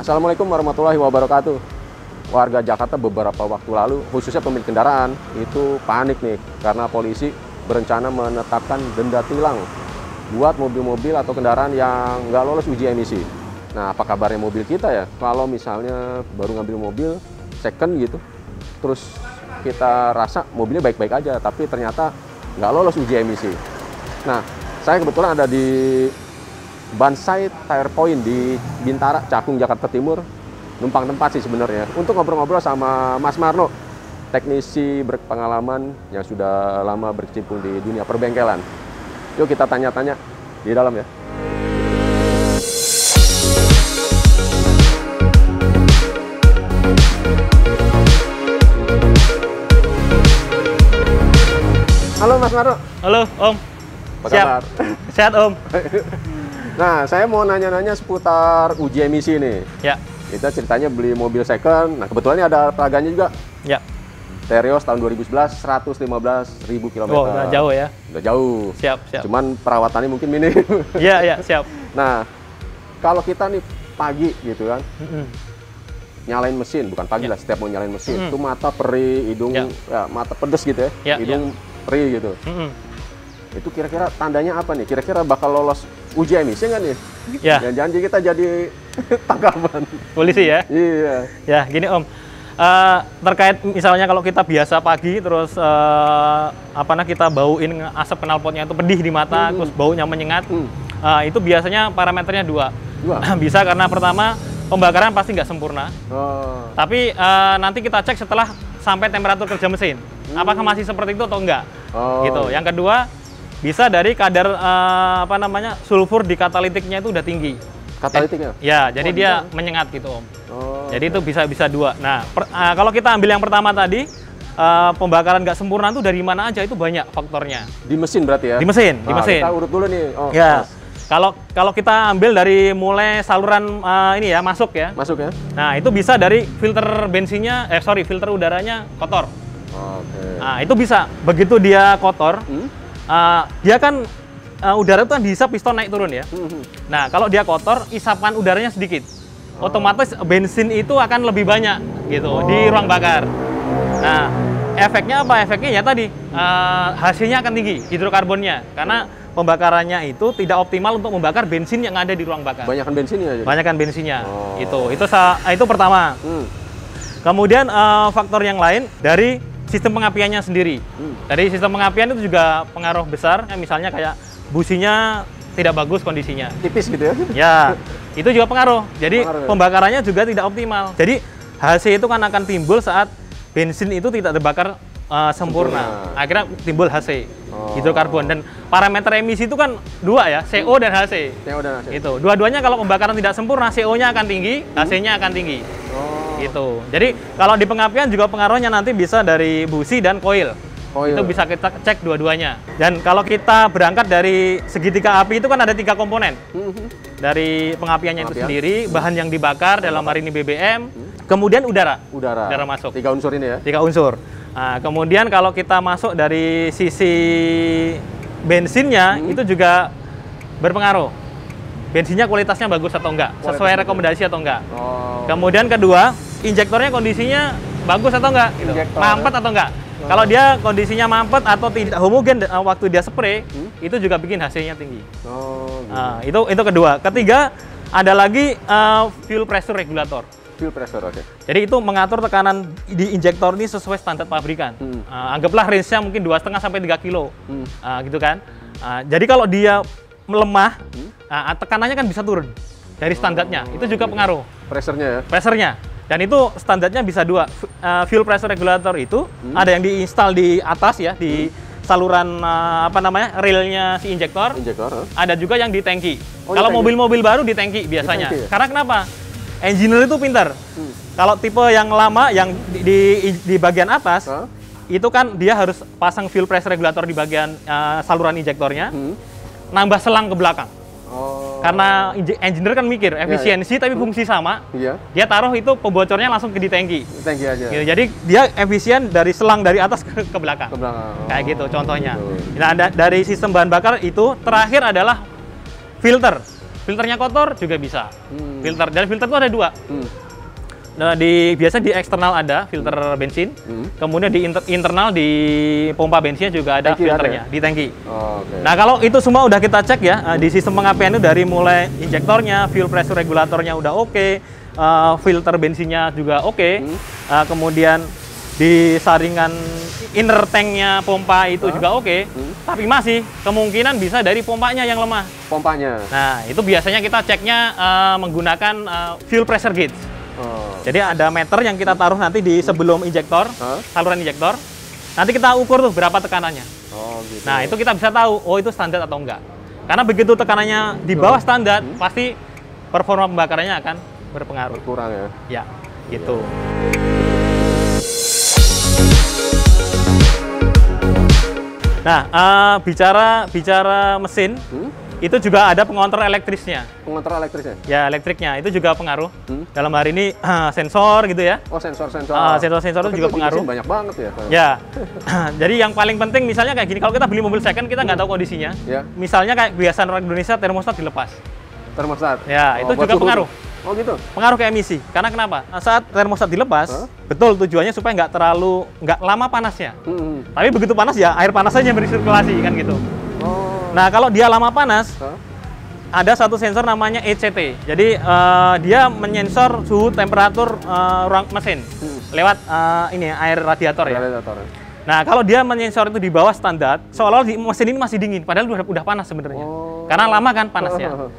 Assalamualaikum warahmatullahi wabarakatuh. Warga Jakarta beberapa waktu lalu, khususnya pemilik kendaraan, itu panik nih karena polisi berencana menetapkan denda tilang buat mobil-mobil atau kendaraan yang nggak lolos uji emisi. Nah, apa kabarnya mobil kita ya? Kalau misalnya baru ngambil mobil second gitu, terus kita rasa mobilnya baik-baik aja, tapi ternyata nggak lolos uji emisi. Nah, saya kebetulan ada di Bansai Tire Point di Bintara, Cakung, Jakarta Timur. Numpang tempat sih sebenarnya untuk ngobrol-ngobrol sama Mas Marno, teknisi berpengalaman yang sudah lama berkecimpung di dunia perbengkelan. Yuk kita tanya-tanya di dalam ya. Halo Mas Marno. Halo Om. Apa kabar? Sehat Om. Nah, saya mau nanya-nanya seputar uji emisi nih. Ya. Kita ceritanya beli mobil second. Nah, kebetulan ini ada peraganya juga. Ya. Terios tahun 2011, 115.000 km. Oh, udah jauh ya? Udah jauh. Siap. Cuman perawatannya mungkin minim. Iya, siap. Nah, kalau kita nih pagi gitu kan, nyalain mesin, bukan pagi lah, setiap mau nyalain mesin, itu mata perih, hidung, ya, mata pedes gitu ya, hidung perih gitu. Itu kira-kira tandanya apa nih? Kira-kira bakal lolos uji emisi nggak nih? Ya. Dan janji kita jadi tangkapan Polisi ya? Iya. Ya, gini Om. Terkait misalnya kalau kita biasa pagi terus kita bauin asap knalpotnya itu pedih di mata, terus baunya menyengat. Itu biasanya parameternya dua. Bisa karena pertama pembakaran pasti nggak sempurna. Tapi nanti kita cek setelah sampai temperatur kerja mesin. Apakah masih seperti itu atau enggak? Gitu. Yang kedua, bisa dari kadar sulfur di katalitiknya itu udah tinggi. Katalitiknya? Ya, jadi dia menyengat gitu Om. Jadi itu bisa dua. Nah, kalau kita ambil yang pertama tadi, pembakaran nggak sempurna itu dari mana aja itu banyak faktornya. Di mesin berarti ya? Di mesin. Kita urut dulu nih. Ya. Kalau kita ambil dari mulai saluran masuk ya. Masuk ya? Nah, itu bisa dari filter filter udaranya kotor. Nah, itu bisa. Begitu dia kotor, dia kan udara itu kan dihisap piston naik turun ya. Nah, kalau dia kotor, isapan udaranya sedikit. Otomatis bensin itu akan lebih banyak gitu di ruang bakar. Nah, efeknya apa? Efeknya ya tadi hasilnya akan tinggi hidrokarbonnya karena pembakarannya itu tidak optimal untuk membakar bensin yang ada di ruang bakar. Banyakan bensinnya aja. Banyakan bensinnya. Itu pertama. Kemudian faktor yang lain dari sistem pengapiannya sendiri. Dari sistem pengapian itu juga pengaruh besar. Misalnya kayak businya tidak bagus kondisinya. Tipis gitu ya? Ya, itu juga pengaruh. Jadi pembakarannya juga tidak optimal. Jadi HC itu kan akan timbul saat bensin itu tidak terbakar sempurna. Akhirnya timbul HC, hidrokarbon. Dan parameter emisi itu kan dua ya, CO dan HC. Itu. Dua-duanya kalau pembakaran tidak sempurna, CO-nya akan tinggi, HC-nya akan tinggi. Gitu. Jadi kalau di pengapian juga pengaruhnya nanti bisa dari busi dan koil. Itu bisa kita cek dua-duanya. Dan kalau kita berangkat dari segitiga api itu kan ada 3 komponen. Dari pengapiannya itu sendiri, bahan yang dibakar dalam hari ini BBM, kemudian udara masuk. 3 unsur ini ya? 3 unsur. Nah, kemudian kalau kita masuk dari sisi bensinnya, itu juga berpengaruh. Bensinnya kualitasnya bagus atau enggak, sesuai rekomendasi atau enggak. Kemudian kedua, injektornya kondisinya bagus atau enggak, gitu. Mampet atau enggak. Kalau dia kondisinya mampet atau tidak homogen waktu dia spray, itu juga bikin hasilnya tinggi. Nah, itu kedua. Ketiga, ada lagi fuel pressure regulator. Fuel pressure, oke. Jadi itu mengatur tekanan di injektor ini sesuai standar pabrikan. Anggaplah range-nya mungkin 2,5 sampai 3 kilo, gitu kan. Jadi kalau dia melemah, tekanannya kan bisa turun dari standarnya. Itu juga pengaruh. Pressernya ya? Pressernya. Dan itu standarnya bisa 2. Fuel pressure regulator itu ada yang diinstal di atas ya, di saluran relnya si injektor. Ada juga yang di tangki. Kalau mobil-mobil baru di tangki biasanya. Ya? Karena kenapa? Engineer itu pintar. Kalau tipe yang lama yang di bagian atas, itu kan dia harus pasang fuel pressure regulator di bagian saluran injektornya, nambah selang ke belakang. Karena engineer kan mikir efisiensi tapi fungsi sama. Dia taruh itu pembocornya langsung di tangki. Tangki aja. Gitu. Jadi dia efisien dari selang dari atas ke belakang. Kayak gitu contohnya. Nah, dari sistem bahan bakar itu terakhir adalah filter. filternya kotor juga bisa. Filter, dan filter itu ada dua. Nah, biasa di eksternal ada filter bensin, kemudian di internal di pompa bensinnya juga ada filternya, di tangki. Nah, kalau itu semua udah kita cek ya, di sistem pengapian itu dari mulai injektornya, fuel pressure regulatornya udah oke, filter bensinnya juga oke, kemudian di saringan inner tanknya pompa itu juga oke, tapi masih kemungkinan bisa dari pompanya yang lemah. Pompanya. Nah, itu biasanya kita ceknya menggunakan fuel pressure gauge. Jadi ada meter yang kita taruh nanti di sebelum injektor, saluran injektor. Nanti kita ukur tuh berapa tekanannya. Gitu. Nah, itu kita bisa tahu, oh itu standar atau enggak. Karena begitu tekanannya di bawah standar, pasti performa pembakarannya akan berpengaruh. Kurang ya? Ya, gitu. Nah, bicara mesin, itu juga ada pengontrol elektrisnya. Pengontrol elektrisnya? Ya, elektriknya itu juga pengaruh. Dalam hari ini sensor gitu ya. Oh, sensor-sensor. Sensor-sensor itu juga pengaruh. Banyak banget ya. Ya. Jadi yang paling penting misalnya kayak gini, kalau kita beli mobil second kita nggak tahu kondisinya. Ya. Misalnya kayak kebiasaan orang Indonesia termostat dilepas. Termostat? Ya, itu juga pengaruh. Oh gitu? Pengaruh ke emisi. Karena kenapa? Saat termostat dilepas, betul tujuannya supaya nggak lama panasnya. Tapi begitu panas ya air panas saja yang bersirkulasi kan gitu. Nah, kalau dia lama panas, ada satu sensor namanya ECT. Jadi dia menyensor suhu temperatur ruang mesin lewat air radiator ya. Nah, kalau dia menyensor itu di bawah standar, seolah-olah mesin ini masih dingin, padahal udah panas sebenarnya. Karena lama kan panasnya.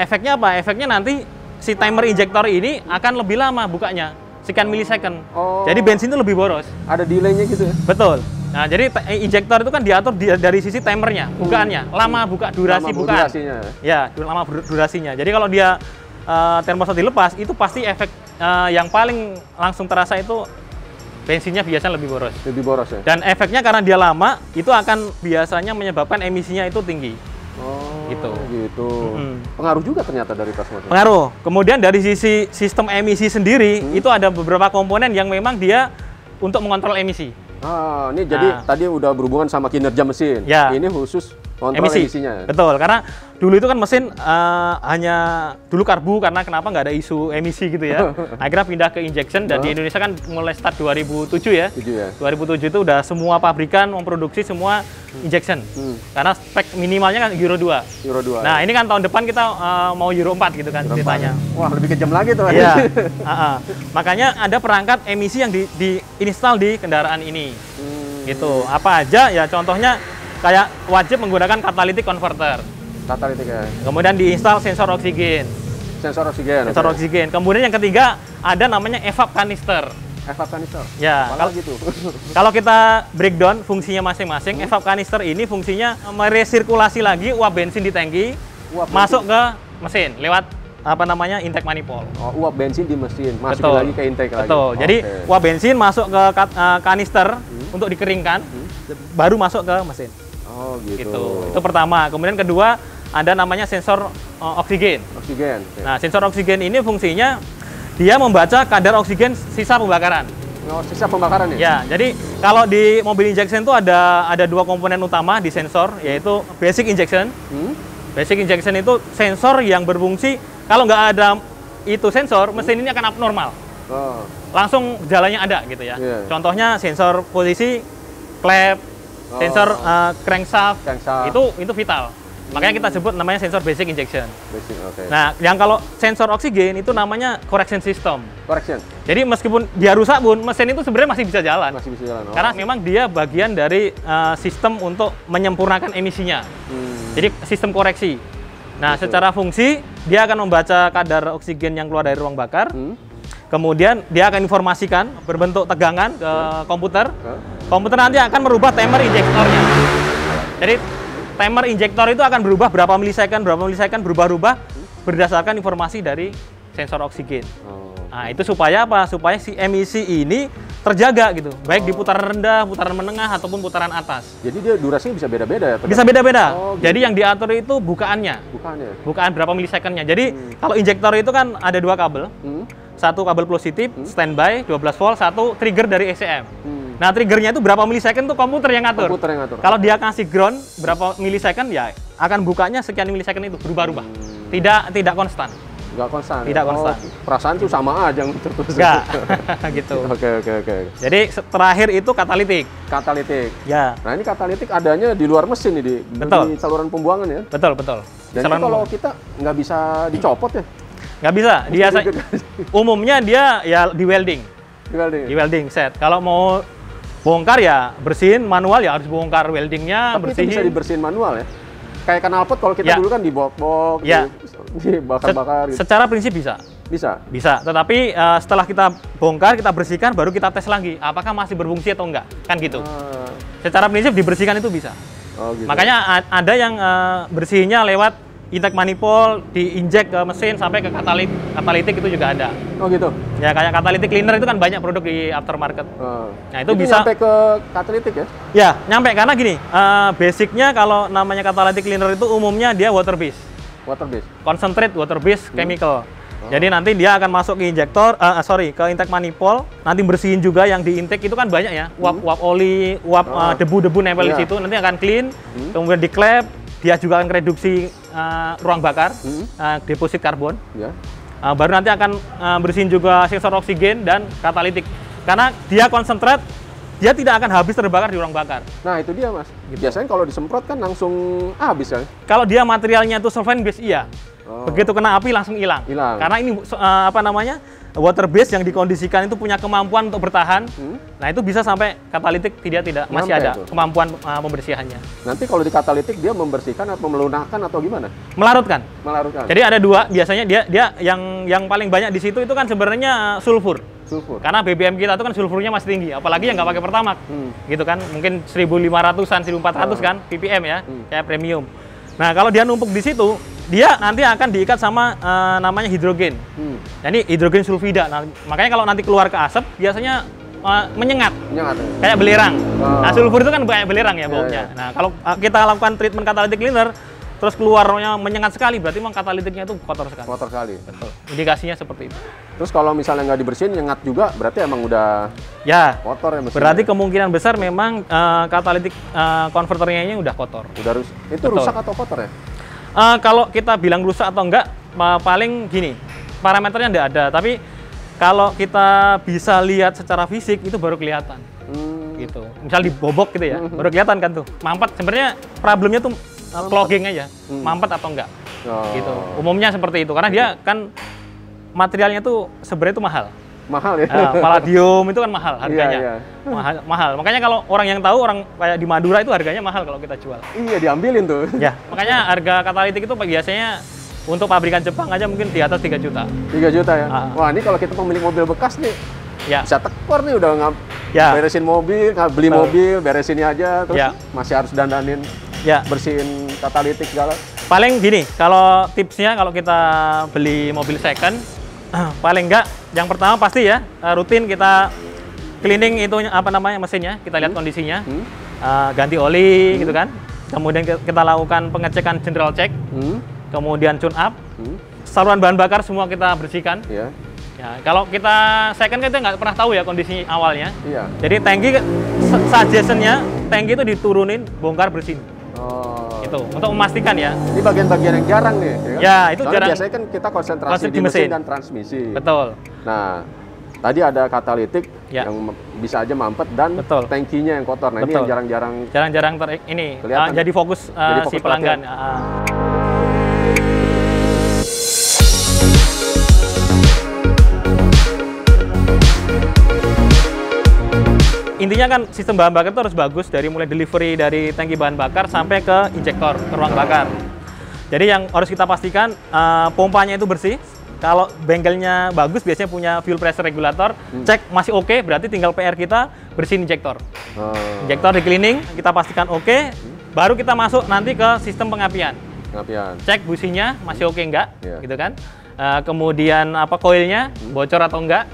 Efeknya apa? Efeknya nanti si timer injektor ini akan lebih lama bukanya, sekian milisecond. Jadi bensin itu lebih boros. Ada delay-nya gitu ya? Betul. Nah, jadi injektor itu kan diatur dari sisi timernya, bukaannya, lama buka, durasi bukaan. Ya, lama durasinya. Jadi kalau dia termostat dilepas, itu pasti efek yang paling langsung terasa itu bensinnya biasanya lebih boros. Lebih boros ya? Dan efeknya karena dia lama, itu akan biasanya menyebabkan emisinya itu tinggi. Gitu. Pengaruh juga ternyata dari tas motor. Pengaruh. Kemudian dari sisi sistem emisi sendiri, itu ada beberapa komponen yang memang dia untuk mengontrol emisi. Ini jadi tadi udah berhubungan sama kinerja mesin. Ya. Ini khusus kontrol emisinya. Betul, karena dulu itu kan mesin hanya dulu karbu karena kenapa nggak ada isu emisi gitu ya. Akhirnya pindah ke injection dan di Indonesia kan mulai start 2007 ya. 2007 itu udah semua pabrikan memproduksi semua injection. Karena spek minimalnya kan Euro 2. Euro 2. Nah, ini kan tahun depan kita mau Euro 4 gitu kan ceritanya. Wah, lebih kejam lagi tuh. Iya. Makanya ada perangkat emisi yang diinstal di kendaraan ini. Gitu. Apa aja ya, contohnya kayak wajib menggunakan catalytic converter. Catalytic ya. Kemudian diinstal sensor oksigen. Sensor oksigen. Sensor oksigen. Kemudian yang ketiga ada namanya evap kanister. Evap kanister. Ya, kalau gitu. Kalau kita breakdown fungsinya masing-masing, evap kanister ini fungsinya meresirkulasi lagi uap bensin di tangki masuk ke mesin lewat intake manifold. Uap bensin di mesin masuk lagi ke intake lagi. Betul. Jadi uap bensin masuk ke kanister untuk dikeringkan, baru masuk ke mesin. Gitu. Itu pertama. Kemudian kedua ada namanya sensor oksigen. Nah, sensor oksigen ini fungsinya dia membaca kadar oksigen sisa pembakaran. Sisa pembakaran ya? Ya, jadi kalau di mobil injection itu ada dua komponen utama di sensor, yaitu basic injection. Basic injection itu sensor yang berfungsi, kalau nggak ada itu sensor, mesin ini akan abnormal. Langsung jalannya ada gitu ya. Contohnya sensor posisi, klep, sensor crankshaft, itu vital. Makanya kita sebut namanya sensor basic injection. Nah, yang kalau sensor oksigen itu namanya correction system. Jadi meskipun dia rusak pun, mesin itu sebenarnya masih bisa jalan. Karena memang dia bagian dari sistem untuk menyempurnakan emisinya. Jadi sistem koreksi. Nah, secara fungsi dia akan membaca kadar oksigen yang keluar dari ruang bakar. Kemudian dia akan informasikan berbentuk tegangan ke komputer. Komputer nanti akan merubah timer injektornya. Jadi timer injektor itu akan berubah berapa milisecond, berubah-ubah berdasarkan informasi dari sensor oksigen. Nah, itu supaya apa? Supaya si emisi ini terjaga gitu, baik di putaran rendah, putaran menengah, ataupun putaran atas. Jadi dia durasinya bisa beda-beda ya? Bisa beda-beda. Jadi yang diatur itu bukaannya. Bukaan berapa milisecondnya. Jadi kalau injektor itu kan ada dua kabel. Satu kabel positif, standby, 12 volt, satu trigger dari ECM. Nah, triggernya itu berapa milisecond tuh komputer yang ngatur. Kalau dia kasih ground berapa milisecond, ya akan bukanya sekian milisecond itu, berubah-ubah. Tidak konstan. Nggak konstan. Tidak konstan. Perasaan tuh sama aja terus. Enggak. Gitu. Oke. Jadi terakhir itu katalitik. Katalitik. Ya. Nah, ini katalitik adanya di luar mesin nih, di saluran pembuangan ya. Betul. Dan itu kalau kita nggak bisa dicopot ya? Nggak bisa. Umumnya dia ya di welding. Di welding set. Kalau mau bongkar ya bersihin, manual ya harus bongkar weldingnya, tapi bersihin. Itu bisa dibersihin manual ya? Kayak knalpot kalau kita dulu kan dibok-bok, dibakar-bakar gitu. Secara prinsip bisa. Bisa, tetapi setelah kita bongkar, kita bersihkan, baru kita tes lagi apakah masih berfungsi atau enggak, kan gitu. Secara prinsip dibersihkan itu bisa. Gitu. Makanya ada yang bersihinnya lewat intake manifold, diinjek ke mesin sampai ke katalitik itu juga ada. Oh gitu? Ya kayak catalytic cleaner itu kan banyak produk di aftermarket. Nah itu bisa nyampe ke katalitik ya? Ya, nyampe karena gini, basicnya kalau namanya catalytic cleaner itu umumnya dia water based. Concentrate water based chemical. Jadi nanti dia akan masuk ke injektor, ke intake manifold, nanti bersihin juga yang di intake itu kan banyak ya, uap oli, uap debu-debu nempel di situ, nanti akan clean, kemudian di klep, dia juga akan reduksi ruang bakar, deposit karbon. Baru nanti akan bersihin juga sensor oksigen dan katalitik. Karena dia konsentrat, dia tidak akan habis terbakar di ruang bakar. Nah itu dia mas, biasanya kalau disemprot kan langsung habis kan? Kalau dia materialnya itu solvent base iya. Begitu kena api langsung hilang. Karena ini water base yang dikondisikan itu punya kemampuan untuk bertahan. Nah itu bisa sampai katalitik tidak masih ada kemampuan pembersihannya. Nanti kalau di katalitik dia membersihkan atau melunakkan atau gimana? Melarutkan. Jadi ada dua, biasanya dia yang paling banyak di situ itu kan sebenarnya sulfur. Karena BBM kita itu kan sulfurnya masih tinggi, apalagi yang nggak pakai pertamax. Gitu kan, mungkin 1.500-an, 1.400 kan ppm ya, kayak premium. Nah kalau dia numpuk di situ, dia nanti akan diikat sama namanya hidrogen. Jadi hidrogen sulfida. Nah, makanya kalau nanti keluar ke asap biasanya menyengat. Kayak belerang. Nah, sulfur itu kan kayak belerang ya baunya. Nah, kalau kita lakukan treatment catalytic cleaner terus keluarnya menyengat sekali, berarti memang katalitiknya itu kotor sekali. Betul. Indikasinya seperti itu. Terus kalau misalnya nggak dibersihin, nyengat juga, berarti emang udah kotor ya mesinnya. Berarti kemungkinan besar memang katalitik konverternya udah kotor. Itu rusak atau kotor ya? Kalau kita bilang rusak atau enggak, paling gini, parameternya enggak ada. Tapi kalau kita bisa lihat secara fisik, itu baru kelihatan. Gitu. Misal dibobok gitu ya, baru kelihatan kan tuh. Mampet, sebenarnya problemnya tuh clogging aja, mampet atau enggak. Gitu. Umumnya seperti itu, karena dia kan materialnya tuh sebenarnya itu mahal. Mahal ya? Palladium itu kan mahal harganya. Mahal. Makanya kalau orang yang tahu, orang kayak di Madura itu harganya mahal kalau kita jual. Iya, diambilin tuh. Ya, makanya harga katalitik itu biasanya untuk pabrikan Jepang aja mungkin di atas 3 juta. 3 juta ya? Wah, ini kalau kita pemilik mobil bekas nih, bisa tekor nih udah beresin mobil, beli mobil, beresin aja, terus masih harus dandanin, bersihin katalitik segala. Paling gini, kalau tipsnya kalau kita beli mobil second, paling enggak yang pertama pasti ya rutin kita cleaning itu mesinnya, kita lihat kondisinya, ganti oli gitu kan, kemudian kita lakukan pengecekan general check, kemudian tune up, saluran bahan bakar semua kita bersihkan. Ya, kalau kita second kita nggak pernah tahu ya kondisi awalnya. Jadi tangki suggestionnya tangki itu diturunin, bongkar, bersihin. Itu untuk memastikan ya. Ini bagian-bagian yang jarang nih. Itu jarang. Biasanya kan kita konsentrasi di mesin dan transmisi. Betul. Nah, tadi ada katalitik yang bisa aja mampet dan tangkinya yang kotor. Nah, ini yang jarang-jarang. Jarang-jarang jadi fokus si pelanggan. Intinya kan sistem bahan bakar itu harus bagus dari mulai delivery dari tangki bahan bakar sampai ke injektor, ke ruang bakar. Jadi yang harus kita pastikan pompanya itu bersih. Kalau bengkelnya bagus biasanya punya fuel pressure regulator, cek masih oke, berarti tinggal PR kita bersihin injektor. Injektor di cleaning, kita pastikan oke, baru kita masuk nanti ke sistem pengapian. Cek businya masih oke enggak, gitu kan. Kemudian koilnya bocor atau enggak.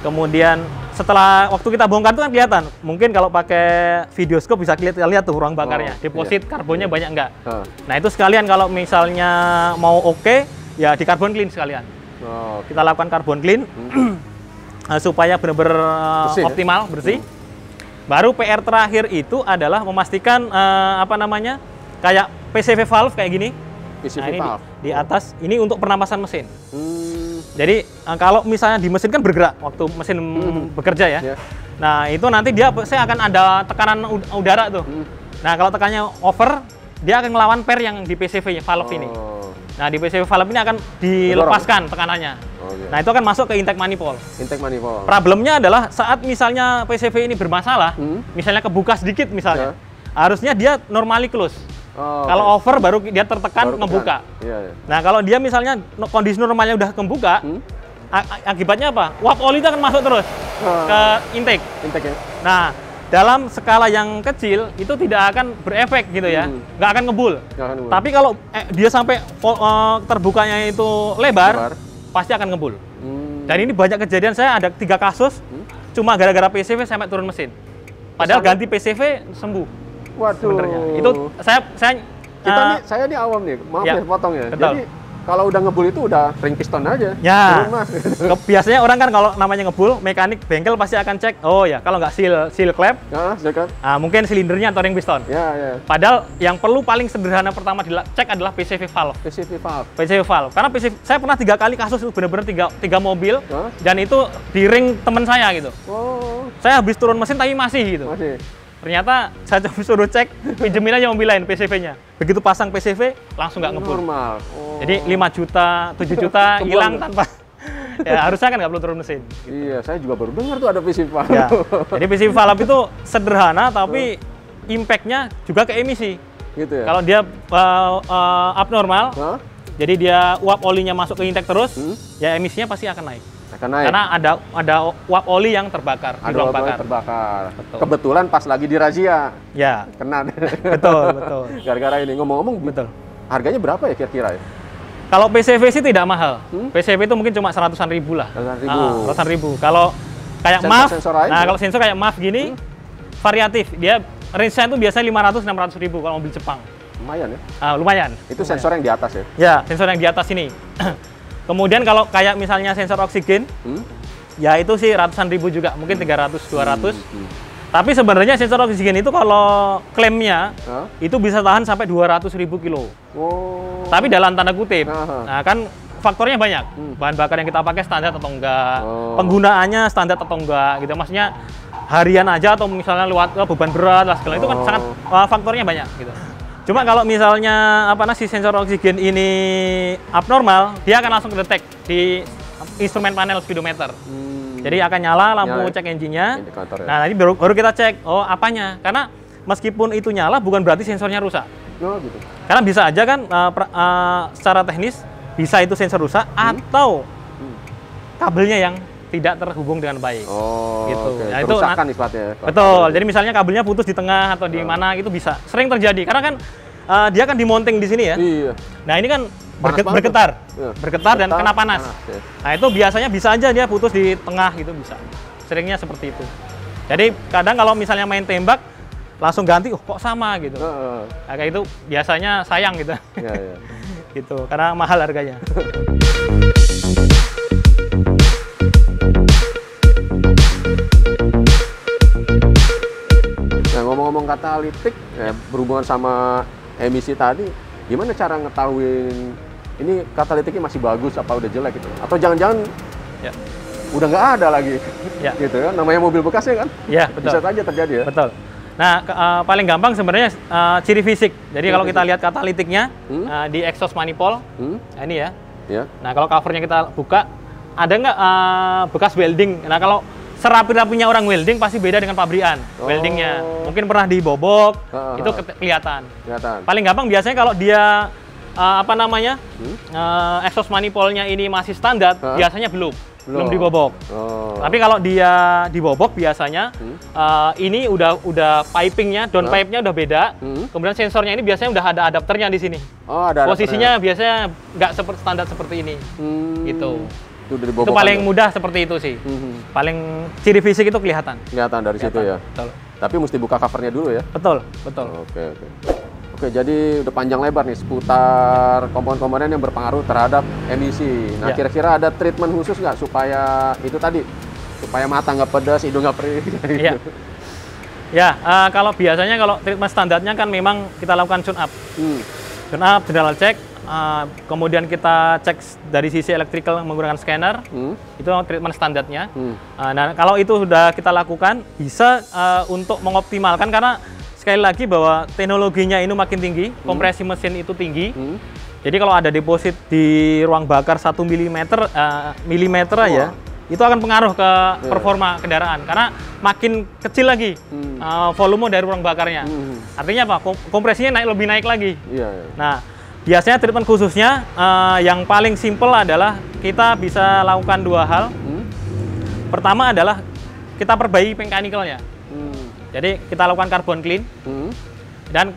Kemudian setelah waktu kita bongkar itu kan kelihatan. Mungkin kalau pakai videoskop bisa lihat tuh ruang bakarnya, deposit karbonnya banyak enggak. Nah itu sekalian kalau misalnya mau oke, ya di carbon clean sekalian. Kita lakukan carbon clean supaya benar-benar optimal, bersih. Baru PR terakhir itu adalah memastikan kayak PCV valve kayak gini. PCV valve. di atas ini untuk pernapasan mesin. Jadi kalau misalnya di mesin kan bergerak waktu mesin bekerja ya. Nah itu nanti saya akan ada tekanan udara tuh. Nah kalau tekanannya over, dia akan ngelawan per yang di PCV valve ini. Nah di PCV valve ini akan dilepaskan tekanannya. Nah itu akan masuk ke intake manifold. Intake manifold. Problemnya adalah saat misalnya PCV ini bermasalah, misalnya kebuka sedikit misalnya, harusnya dia normally close. Kalau over baru dia tertekan ngebuka. Nah kalau dia misalnya kondisi normalnya udah kebuka, akibatnya apa? Uap oli itu akan masuk terus ke intake. Nah dalam skala yang kecil itu tidak akan berefek gitu ya, nggak akan ngebul. Tapi kalau dia sampai terbukanya itu lebar, pasti akan ngebul. Dan ini banyak kejadian, saya ada 3 kasus, cuma gara-gara PCV sampai turun mesin. Padahal ganti PCV sembuh. Waduh. Sebenarnya. Itu saya nih awam nih, maaf ya potong ya. Betul. Jadi kalau udah ngebul itu udah ring piston aja. Ya. Turun, Mas. Biasanya orang kan kalau namanya ngebul, mekanik bengkel pasti akan cek, oh ya kalau nggak seal clamp, mungkin silindernya atau ring piston. Padahal yang perlu paling sederhana pertama dicek adalah PCV valve. PCV valve. Karena saya pernah 3 kali kasus itu benar-benar 3 mobil, dan itu di ring teman saya gitu. Saya habis turun mesin tapi masih gitu. Ternyata saya coba suruh cek, pinjemin aja mobil lain PCV-nya. Begitu pasang PCV, langsung nggak ngebul. Normal. Jadi 5 juta, 7 juta hilang tanpa. Ya harusnya kan nggak perlu turun mesin. Gitu. Iya, saya juga baru dengar tuh ada PCV valve. Ya. Jadi PCV valve itu sederhana, tapi impact-nya juga ke emisi. Gitu ya? Kalau dia abnormal, jadi dia uap olinya masuk ke intake terus, ya emisinya pasti akan naik. Karena ada uap oli yang terbakar di ruang bakar. Betul. Kebetulan pas lagi di razia. Ya. Kena. Betul. Gara-gara ini ngomong-ngomong. Betul. Harganya berapa ya kira-kira ya? Kalau PCV sih tidak mahal. PCV itu mungkin cuma 100-an ribu lah. 100-an ribu. Kalau kayak MAF, kalau sensor kayak MAF gini, variatif. Dia range-nya itu biasanya 500-600 ribu kalau mobil Jepang. Lumayan ya? Lumayan. Itu sensor yang di atas ya? Ya, sensor yang di atas ini. Kemudian kalau kayak misalnya sensor oksigen, ya itu sih ratusan ribu juga, mungkin 300, 200. Tapi sebenarnya sensor oksigen itu kalau klaimnya itu bisa tahan sampai 200.000 kilo. Tapi dalam tanda kutip. Nah kan faktornya banyak. Bahan bakar yang kita pakai standar atau enggak, penggunaannya standar atau enggak gitu. Maksudnya harian aja atau misalnya lewat beban berat lah segala itu kan sangat faktornya banyak gitu. Cuma kalau misalnya si sensor oksigen ini abnormal, dia akan langsung kedetek di instrumen panel speedometer. Jadi akan nyala lampu cek engine-nya. Nah, nanti baru kita cek, apanya. Karena meskipun itu nyala, bukan berarti sensornya rusak. Gitu. Karena bisa aja kan secara teknis, bisa itu sensor rusak atau kabelnya yang tidak terhubung dengan baik. Gitu. Nah, itu istilahnya. Betul. Jadi misalnya kabelnya putus di tengah atau di mana itu bisa sering terjadi. Karena kan dia kan dimonting di sini ya. Iya. Nah, ini kan bergetar dan kena panas. Nah, itu biasanya bisa aja dia putus di tengah gitu bisa. Seringnya seperti itu. Jadi kadang kalau misalnya main tembak langsung ganti, kok sama gitu. Nah, kayak itu biasanya sayang gitu. Iya. Gitu. Karena mahal harganya. Nah, ngomong-ngomong katalitik, berhubungan sama emisi tadi, gimana cara ngetahuin ini katalitiknya masih bagus apa udah jelek gitu? Atau jangan-jangan udah nggak ada lagi, gitu kan? Namanya mobil bekas ya kan? Iya, betul. Bisa saja terjadi ya? Betul. Nah, paling gampang sebenarnya ciri fisik. Jadi kalau kita lihat katalitiknya di exhaust manifold, nah ini ya. Nah, kalau covernya kita buka, ada nggak bekas welding? Nah, kalau serapi-rapinya orang welding pasti beda dengan pabrikan weldingnya. Mungkin pernah dibobok, itu kelihatan. Paling gampang biasanya kalau dia exhaust manifoldnya ini masih standar, biasanya belum dibobok. Tapi kalau dia dibobok biasanya ini udah pipingnya, down pipe-nya udah beda. Kemudian sensornya ini biasanya udah ada adapternya di sini. Posisinya biasanya nggak standar seperti ini. Gitu. Itu paling mudah seperti itu sih. Paling ciri fisik itu kelihatan dari situ ya. Betul. Tapi mesti buka covernya dulu ya. Betul. Oke, jadi udah panjang lebar nih seputar komponen-komponen yang berpengaruh terhadap emisi. Nah, kira-kira ada treatment khusus nggak supaya itu tadi, supaya mata nggak pedas, hidung nggak perih? Gitu. Kalau biasanya kalau treatment standarnya kan memang kita lakukan tune up. Tune up, general check, kemudian kita cek dari sisi electrical menggunakan scanner, itu treatment standarnya. Nah, kalau itu sudah kita lakukan, bisa untuk mengoptimalkan, karena sekali lagi bahwa teknologinya ini makin tinggi, kompresi mesin itu tinggi. Jadi kalau ada deposit di ruang bakar 1 milimeter ya, itu akan pengaruh ke performa kendaraan, karena makin kecil lagi volume dari ruang bakarnya. Artinya apa? Kompresinya lebih naik lagi. Nah, biasanya treatment khususnya yang paling simple adalah kita bisa lakukan 2 hal. Pertama adalah kita perbaiki mechanical-nya. Jadi kita lakukan carbon clean, dan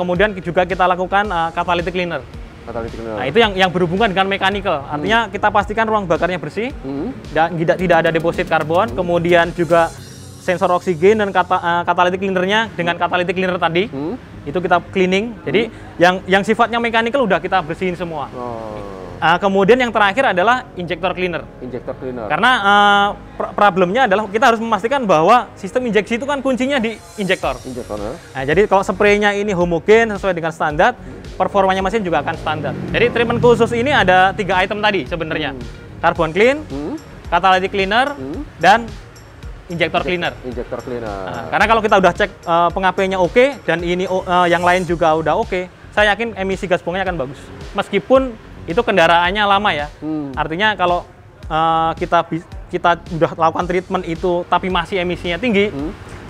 kemudian juga kita lakukan catalytic cleaner. Nah, itu yang berhubungan dengan mechanical. Artinya kita pastikan ruang bakarnya bersih, dan tidak ada deposit karbon. Kemudian juga sensor oksigen dan catalytic cleanernya dengan catalytic cleaner tadi, itu kita cleaning. Jadi yang sifatnya mechanical udah kita bersihin semua. Kemudian yang terakhir adalah injector cleaner. Karena problemnya adalah kita harus memastikan bahwa sistem injeksi itu kan kuncinya di injektor. Nah, jadi kalau spraynya ini homogen sesuai dengan standar, performanya mesin juga akan standar. Jadi treatment khusus ini ada 3 item tadi sebenarnya. Carbon clean, catalytic cleaner, dan injector cleaner. Nah, karena kalau kita udah cek pengapainya oke, dan ini yang lain juga udah oke, saya yakin emisi gas buangnya akan bagus. Meskipun itu kendaraannya lama ya. Artinya kalau kita udah lakukan treatment itu tapi masih emisinya tinggi,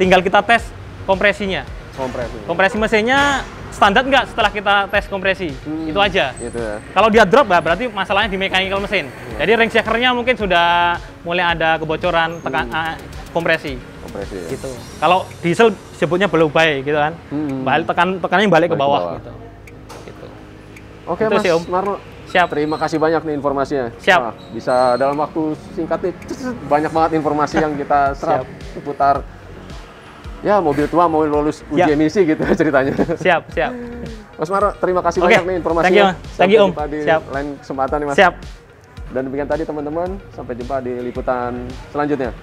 tinggal kita tes kompresinya. Kompresi mesinnya standar nggak setelah kita tes kompresi, itu aja. Kalau dia drop, berarti masalahnya di mechanical mesin. Jadi ring shakernya mungkin sudah mulai ada kebocoran kompresi. Gitu. Kalau diesel sebutnya blow by gitu kan, tekanannya balik ke bawah. Gitu. Oke, Mas Marno. Siap. Terima kasih banyak nih informasinya. Siap. Nah, bisa dalam waktu singkat nih, banyak banget informasi yang kita serap seputar ya mobil tua mau lulus uji emisi gitu ceritanya. Siap. Mas Marno, terima kasih banyak nih informasinya. Thank you, Om. Di Siap. lain kesempatan nih, Mas. Siap. Dan demikian tadi teman-teman, sampai jumpa di liputan selanjutnya.